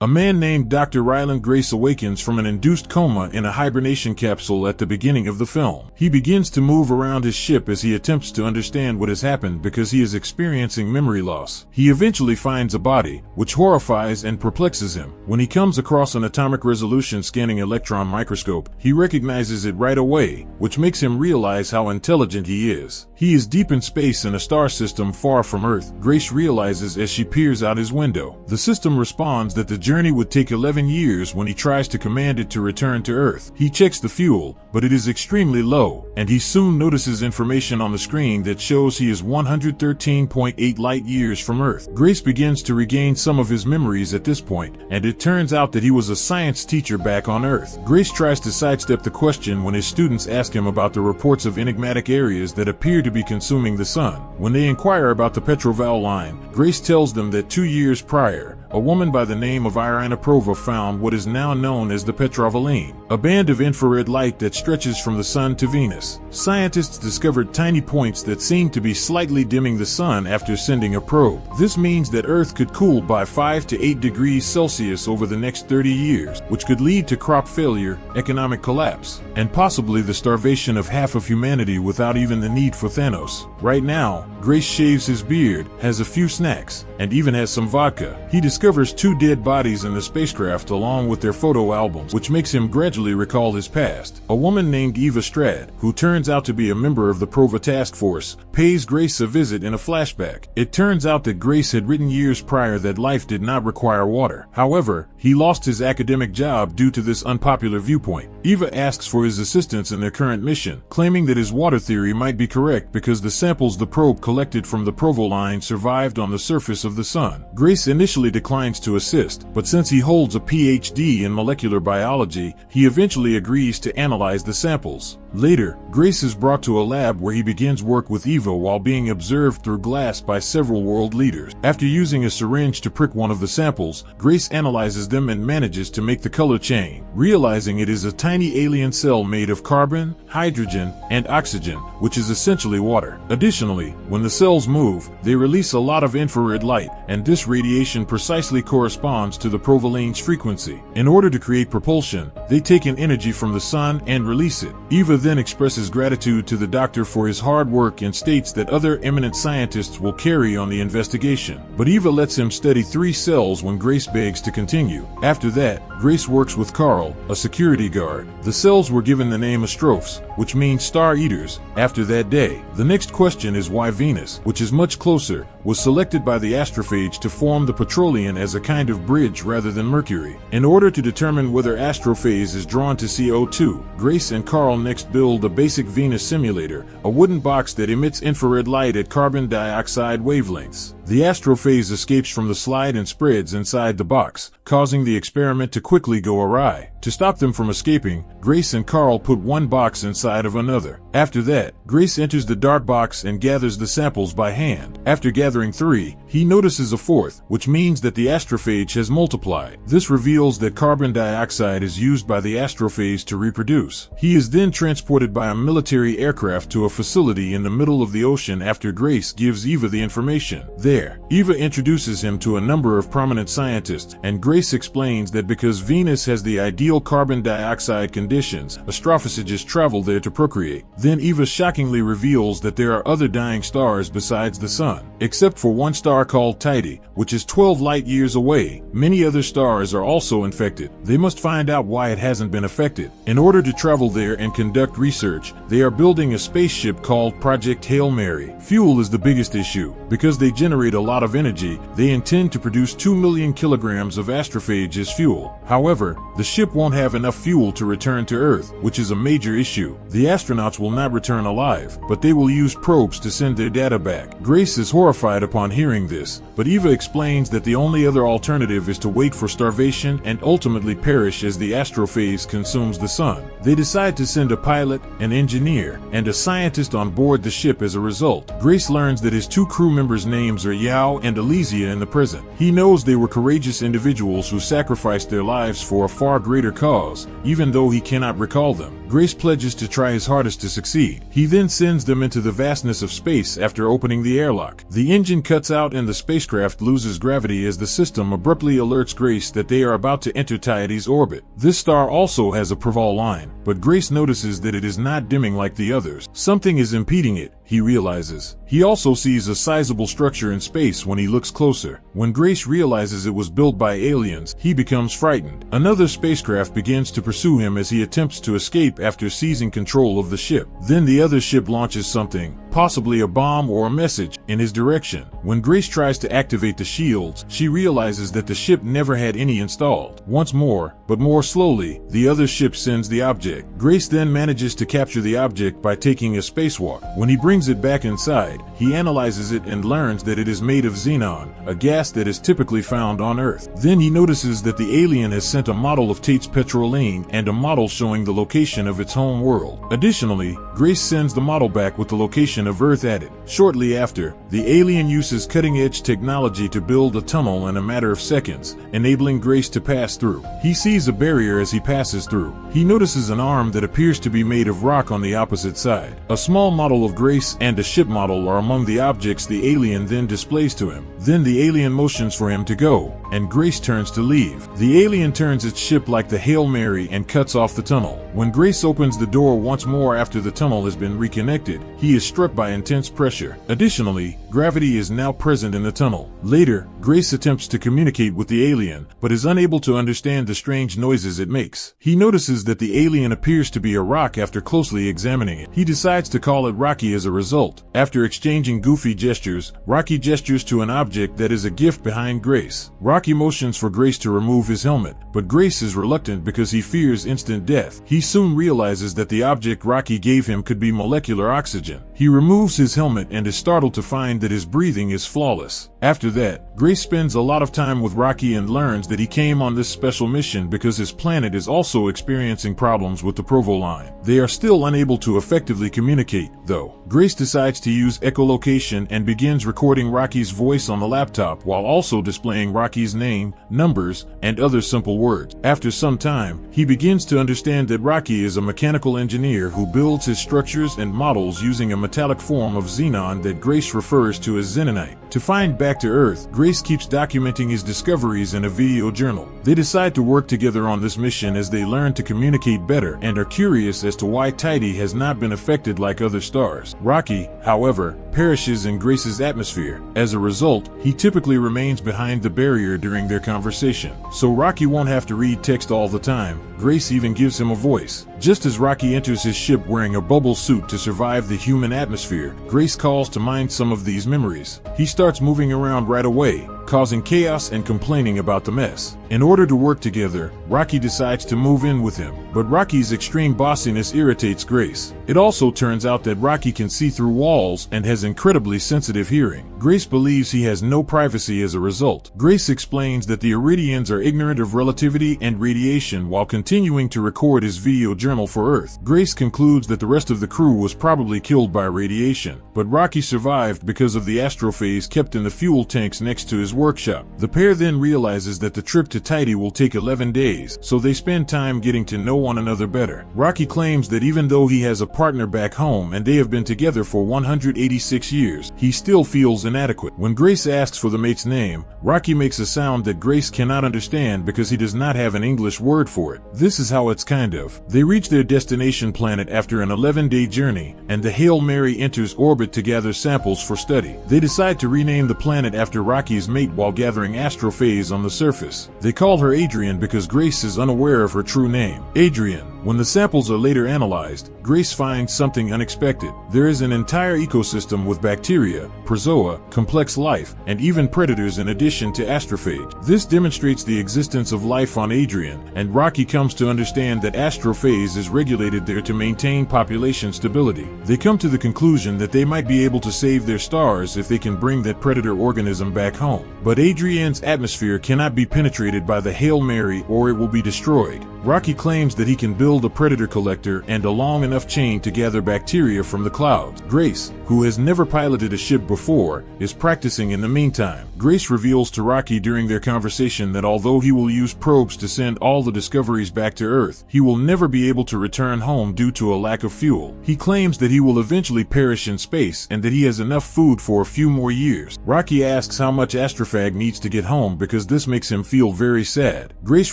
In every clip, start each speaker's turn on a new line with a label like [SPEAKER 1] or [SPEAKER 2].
[SPEAKER 1] A man named Dr. Ryland Grace awakens from an induced coma in a hibernation capsule at the beginning of the film. He begins to move around his ship as he attempts to understand what has happened because he is experiencing memory loss. He eventually finds a body, which horrifies and perplexes him. When he comes across an atomic resolution scanning electron microscope, he recognizes it right away, which makes him realize how intelligent he is. He is deep in space in a star system far from Earth, Grace realizes as she peers out his window. The system responds that the journey would take 11 years when he tries to command it to return to Earth. He checks the fuel, but it is extremely low, and he soon notices information on the screen that shows he is 113.8 light years from Earth. Grace begins to regain some of his memories at this point, and it turns out that he was a science teacher back on Earth. Grace tries to sidestep the question when his students ask him about the reports of enigmatic areas that appear to be consuming the sun. When they inquire about the Petroval line, Grace tells them that 2 years prior, a woman by the name of Irina Prova found what is now known as the Petrovaline, a band of infrared light that stretches from the sun to Venus. Scientists discovered tiny points that seem to be slightly dimming the sun after sending a probe. This means that Earth could cool by 5 to 8 degrees Celsius over the next 30 years, which could lead to crop failure, economic collapse, and possibly the starvation of half of humanity without even the need for Thanos. Right now, Grace shaves his beard, has a few snacks, and even has some vodka. He discovers 2 dead bodies in the spacecraft along with their photo albums, which makes him gradually recall his past. A woman named Eva Strad, who turns out to be a member of the Prova task force, pays Grace a visit in a flashback. It turns out that Grace had written years prior that life did not require water. However, he lost his academic job due to this unpopular viewpoint. Eva asks for his assistance in their current mission, claiming that his water theory might be correct because the samples the probe collected from the Provoline survived on the surface of the sun. Grace initially declines to assist, but since he holds a PhD in molecular biology, he eventually agrees to analyze the samples. Later, Grace is brought to a lab where he begins work with Eva while being observed through glass by several world leaders. After using a syringe to prick one of the samples, Grace analyzes them and manages to make the color chain, realizing it is a tiny alien cell made of carbon, hydrogen, and oxygen, which is essentially water. Additionally, when the cells move, they release a lot of infrared light, and this radiation precisely corresponds to the Provoline's frequency. In order to create propulsion, they take in energy from the sun and release it. Eva then expresses gratitude to the doctor for his hard work and states that other eminent scientists will carry on the investigation. But Eva lets him study 3 cells when Grace begs to continue. After that, Grace works with Carl, a security guard. The cells were given the name Astrophs, which means star eaters, after that day. The next question is why Venus, which is much closer, was selected by the astrophage to form the petroleum as a kind of bridge rather than Mercury. In order to determine whether astrophase is drawn to CO2, Grace and Carl next build a basic Venus simulator, a wooden box that emits infrared light at carbon dioxide wavelengths. The astrophase escapes from the slide and spreads inside the box, causing the experiment to quickly go awry. To stop them from escaping, Grace and Carl put one box inside of another. After that, Grace enters the dark box and gathers the samples by hand. After gathering 3, he notices a 4th, which means that the astrophage has multiplied. This reveals that carbon dioxide is used by the astrophage to reproduce. He is then transported by a military aircraft to a facility in the middle of the ocean after Grace gives Eva the information. There, Eva introduces him to a number of prominent scientists, and Grace explains that because Venus has the ideal carbon dioxide conditions, astrophages travel there to procreate. Then Eva shockingly reveals that there are other dying stars besides the sun. Except for one star called Tidy, which is 12 light years away, many other stars are also infected. They must find out why it hasn't been affected. In order to travel there and conduct research, they are building a spaceship called Project Hail Mary. Fuel is the biggest issue. Because they generate a lot of energy, they intend to produce 2 million kilograms of astrophage as fuel. However, the ship won't have enough fuel to return to Earth, which is a major issue. The astronauts will not return alive, but they will use probes to send their data back. Grace is horrified upon hearing this, but Eva explains that the only other alternative is to wait for starvation and ultimately perish as the astrophase consumes the sun. They decide to send a pilot, an engineer, and a scientist on board the ship as a result. Grace learns that his 2 crew members' names are Yao and Elysia in the present. He knows they were courageous individuals who sacrificed their lives for a far greater cause, even though he cannot recall them. Grace pledges to try his hardest to succeed. He then sends them into the vastness of space after opening the airlock. The engine cuts out and the spacecraft loses gravity as the system abruptly alerts Grace that they are about to enter Tiades orbit. This star also has a Preval line, but Grace notices that it is not dimming like the others. Something is impeding it, he realizes. He also sees a sizable structure in space when he looks closer. When Grace realizes it was built by aliens, he becomes frightened. Another spacecraft begins to pursue him as he attempts to escape after seizing control of the ship. Then the other ship launches something, possibly a bomb or a message, in his direction. When Grace tries to activate the shields, she realizes that the ship never had any installed. Once more, but more slowly, the other ship sends the object. Grace then manages to capture the object by taking a spacewalk. When he brings it back inside, he analyzes it and learns that it is made of xenon, a gas that is typically found on Earth. Then he notices that the alien has sent a model of Tate's Petroline and a model showing the location of its home world. Additionally, Grace sends the model back with the location of Earth added. Shortly after, the alien uses cutting-edge technology to build a tunnel in a matter of seconds, enabling Grace to pass through. He sees a barrier as he passes through. He notices an arm that appears to be made of rock on the opposite side. A small model of Grace and a ship model are among the objects the alien then displays to him. Then the alien motions for him to go, and Grace turns to leave. The alien turns its ship like the Hail Mary and cuts off the tunnel. When Grace opens the door once more after the tunnel has been reconnected, he is struck by intense pressure. Additionally, gravity is now present in the tunnel. Later, Grace attempts to communicate with the alien, but is unable to understand the strange noises it makes. He notices that the alien appears to be a rock after closely examining it. He decides to call it Rocky as a result. After exchanging goofy gestures, Rocky gestures to an object that is a gift behind Grace. Rocky motions for Grace to remove his helmet, but Grace is reluctant because he fears instant death. He soon realizes that the object Rocky gave him could be molecular oxygen. He removes his helmet and is startled to find that his breathing is flawless. After that, Grace spends a lot of time with Rocky and learns that he came on this special mission because his planet is also experiencing problems with the Preval line. They are still unable to effectively communicate, though. Grace decides to use echolocation and begins recording Rocky's voice on the laptop while also displaying Rocky's name, numbers, and other simple words. After some time, he begins to understand that Rocky is a mechanical engineer who builds his structures and models using a metallic form of xenon that Grace refers to as xenonite. To find back to Earth, Grace keeps documenting his discoveries in a video journal. They decide to work together on this mission as they learn to communicate better and are curious as to why Tidy has not been affected like other stars. Rocky, however, perishes in Grace's atmosphere. As a result, he typically remains behind the barrier during their conversation. So Rocky won't have to read text all the time. Grace even gives him a voice. Just as Rocky enters his ship wearing a bubble suit to survive the human atmosphere, Grace calls to mind some of these memories. He starts moving around right away, causing chaos and complaining about the mess. In order to work together, Rocky decides to move in with him, but Rocky's extreme bossiness irritates Grace. It also turns out that Rocky can see through walls and has incredibly sensitive hearing. Grace believes he has no privacy as a result. Grace explains that the Iridians are ignorant of relativity and radiation while continuing to record his video journal for Earth. Grace concludes that the rest of the crew was probably killed by radiation, but Rocky survived because of the astrophase kept in the fuel tanks next to his workshop. The pair then realizes that the trip to Tidy will take 11 days, so they spend time getting to know one another better. Rocky claims that even though he has a partner back home and they have been together for 186 years, he still feels inadequate. When Grace asks for the mate's name, Rocky makes a sound that Grace cannot understand because he does not have an English word for it. This is how it's kind of. They reach their destination planet after an 11-day journey, and the Hail Mary enters orbit to gather samples for study. They decide to rename the planet after Rocky's mate while gathering astrophase on the surface. They call her Adrian because Grace is unaware of her true name, Adrian. When the samples are later analyzed, Grace finds something unexpected. There is an entire ecosystem with bacteria, protozoa, complex life, and even predators in addition to astrophage. This demonstrates the existence of life on Adrian, and Rocky comes to understand that astrophase is regulated there to maintain population stability. They come to the conclusion that they might be able to save their stars if they can bring that predator organism back home. But Adrian's atmosphere cannot be penetrated by the Hail Mary or it will be destroyed. Rocky claims that he can build build a predator collector and a long enough chain to gather bacteria from the clouds. Grace, who has never piloted a ship before, is practicing in the meantime. Grace reveals to Rocky during their conversation that although he will use probes to send all the discoveries back to Earth, he will never be able to return home due to a lack of fuel. He claims that he will eventually perish in space and that he has enough food for a few more years. Rocky asks how much Astrofag needs to get home because this makes him feel very sad. Grace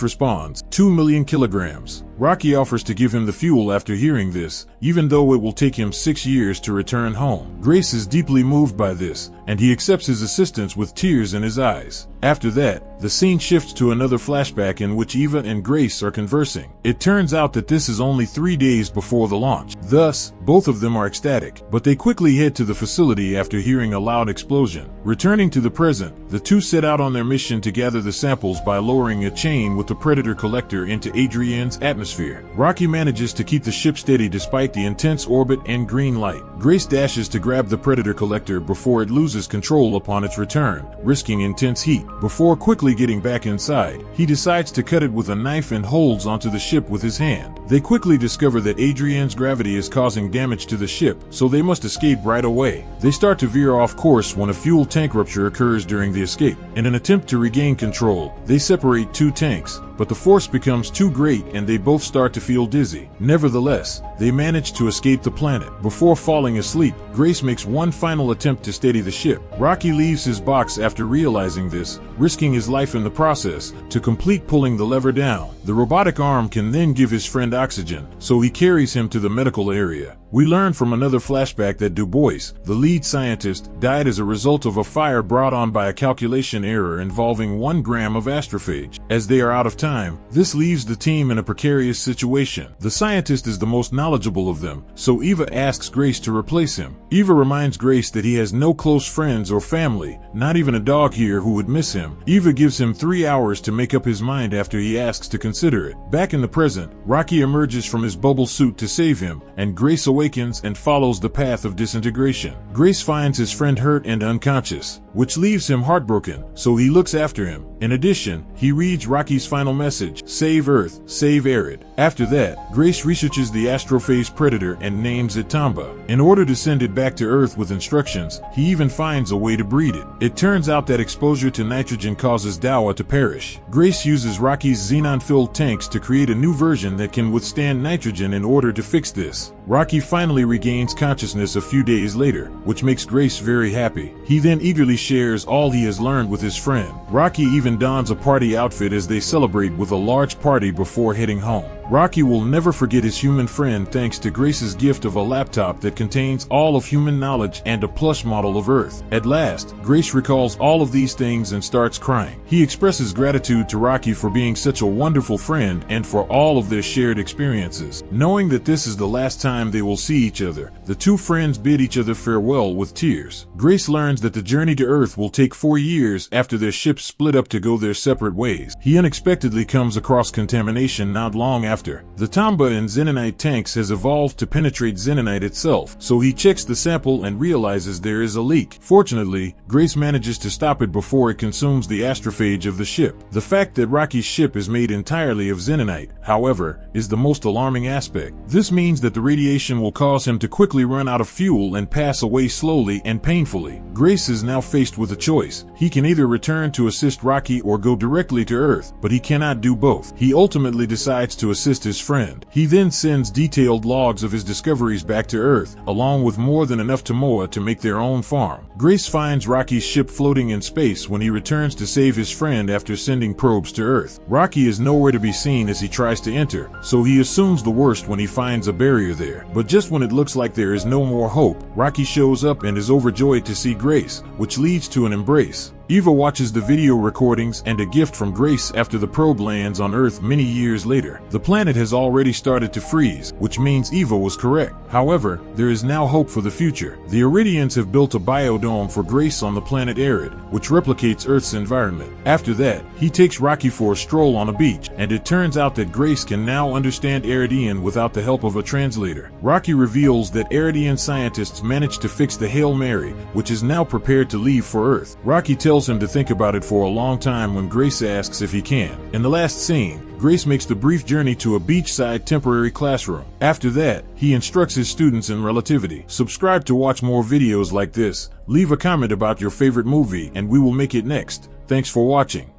[SPEAKER 1] responds, 2 million kilograms. Rocky offers to give him the fuel after hearing this, even though it will take him 6 years to return home. Grace is deeply moved by this, and he accepts his assistance with tears in his eyes. After that, the scene shifts to another flashback in which Eva and Grace are conversing. It turns out that this is only 3 days before the launch. Thus, both of them are ecstatic, but they quickly head to the facility after hearing a loud explosion. Returning to the present, the two set out on their mission to gather the samples by lowering a chain with the Predator collector into Adrian's atmosphere. Rocky manages to keep the ship steady despite the intense orbit and green light. Grace dashes to grab the Predator collector before it loses control upon its return, risking intense heat. Before quickly getting back inside, he decides to cut it with a knife and holds onto the ship with his hand. They quickly discover that Adrian's gravity is causing damage to the ship, so they must escape right away. They start to veer off course when a fuel tank rupture occurs during the escape. In an attempt to regain control, they separate two tanks, but the force becomes too great and they both start to feel dizzy. Nevertheless, they manage to escape the planet. Before falling asleep, Grace makes one final attempt to steady the ship. Rocky leaves his box after realizing this, risking his life in the process, to complete pulling the lever down. The robotic arm can then give his friend oxygen, so he carries him to the medical area. We learn from another flashback that Du Bois, the lead scientist, died as a result of a fire brought on by a calculation error involving 1 gram of astrophage. As they are out of time, this leaves the team in a precarious situation. The scientist is the most knowledgeable of them, so Eva asks Grace to replace him. Eva reminds Grace that he has no close friends or family, not even a dog here who would miss him. Eva gives him 3 hours to make up his mind after he asks to consider it. Back in the present, Rocky emerges from his bubble suit to save him, and Grace awakens and follows the path of disintegration. Grace finds his friend hurt and unconscious, which leaves him heartbroken, so he looks after him. In addition, he reads Rocky's final message, "Save Earth, save Arid." After that, Grace researches the astrophage predator and names it Tamba. In order to send it back to Earth with instructions, he even finds a way to breed it. It turns out that exposure to nitrogen causes Dawa to perish. Grace uses Rocky's xenon-filled tanks to create a new version that can withstand nitrogen in order to fix this. Rocky finally regains consciousness a few days later, which makes Grace very happy. He then eagerly shares all he has learned with his friend. Rocky even dons a party outfit as they celebrate with a large party before heading home. Rocky will never forget his human friend thanks to Grace's gift of a laptop that contains all of human knowledge and a plush model of Earth. At last, Grace recalls all of these things and starts crying. He expresses gratitude to Rocky for being such a wonderful friend and for all of their shared experiences. Knowing that this is the last time they will see each other, the two friends bid each other farewell with tears. Grace learns that the journey to Earth will take 4 years after their ships split up to go their separate ways. He unexpectedly comes across contamination not long after. The Tamba and Xenonite tanks has evolved to penetrate Xenonite itself, so he checks the sample and realizes there is a leak. Fortunately, Grace manages to stop it before it consumes the astrophage of the ship. The fact that Rocky's ship is made entirely of Xenonite, however, is the most alarming aspect. This means that the radiation will cause him to quickly run out of fuel and pass away slowly and painfully. Grace is now faced with a choice. He can either return to assist Rocky or go directly to Earth, but he cannot do both. He ultimately decides to assist his friend. He then sends detailed logs of his discoveries back to Earth, along with more than enough Tomoa to make their own farm. Grace finds Rocky's ship floating in space when he returns to save his friend after sending probes to Earth. Rocky is nowhere to be seen as he tries to enter, so he assumes the worst when he finds a barrier there. But just when it looks like there is no more hope, Rocky shows up and is overjoyed to see Grace, which leads to an embrace. Eva watches the video recordings and a gift from Grace after the probe lands on Earth many years later. The planet has already started to freeze, which means Eva was correct. However, there is now hope for the future. The Iridians have built a biodome for Grace on the planet Arid, which replicates Earth's environment. After that, he takes Rocky for a stroll on a beach, and it turns out that Grace can now understand Aridian without the help of a translator. Rocky reveals that Aridian scientists managed to fix the Hail Mary, which is now prepared to leave for Earth. Rocky tells him to think about it for a long time when Grace asks if he can. In the last scene, Grace makes the brief journey to a beachside temporary classroom. After that, he instructs his students in relativity. Subscribe to watch more videos like this. Leave a comment about your favorite movie and we will make it next. Thanks for watching.